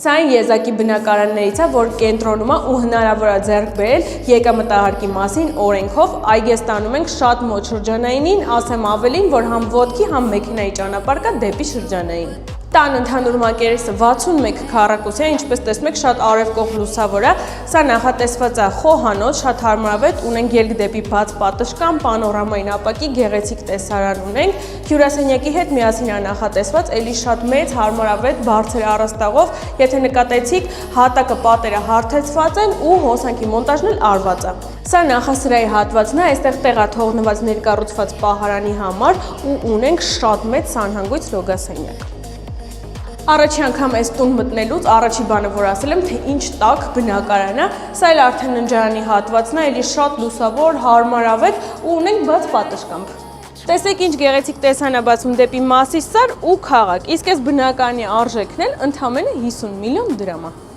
Սա այն եզակի բնակարաններից է, որ կենտրոնում է ու հնարավոր է ձեռք բերել եկամտահարկի մասին օրենքով, այգես տանում ենք շատ մոտ շրջանայինին, ասեմ ավելին, որ համ ոտքի, համ մեքենայի ճանապարհ կա դեպի շրջանային։ Տան ընդհանուր մակերեսը 61 քառակուսի է, ինչպես տեսնում եք, շատ արևկող լուսավոր է, սա նախատեսված է խոհանոց, շատ հարմարավետ, ունենք ելք դեպի բաց պատշգամբ, պանորամային ապակի, գեղեցիկ տեսարան ունենք, հյուրասենյակի հետ միասին է նախատեսված, էլի շատ մեծ, հարմարավետ, բարձր առաստաղով, եթե նկատեցիք, հատակը պատերը հարթեցված են ու հոսանքի մոնտաժն էլ արված է։ Սա նախասրահի հատվածն է, այստեղ տեղ է թողնված ներկառուցված պահարանի համար ու ունենք շատ մեծ սանհանգույց լոգասենյակ։ Առաջի անգամ այս տուն մտնելուց առաջի բանը, որ ասել եմ, թե ինչ տաք բնակարան է, սա էլ արդեն ննջարանի հատվածն է, էլի շատ լուսավոր, հարմարավետ ու ունենք բաց պատշգամբ։ Տեսեք ինչ գեղեցիկ տեսան է բացում դեպի Մասիսար ու քաղաք, իսկ այս բնակարանի արժեքն էլ ընդամենը 50 միլիոն դրամ է։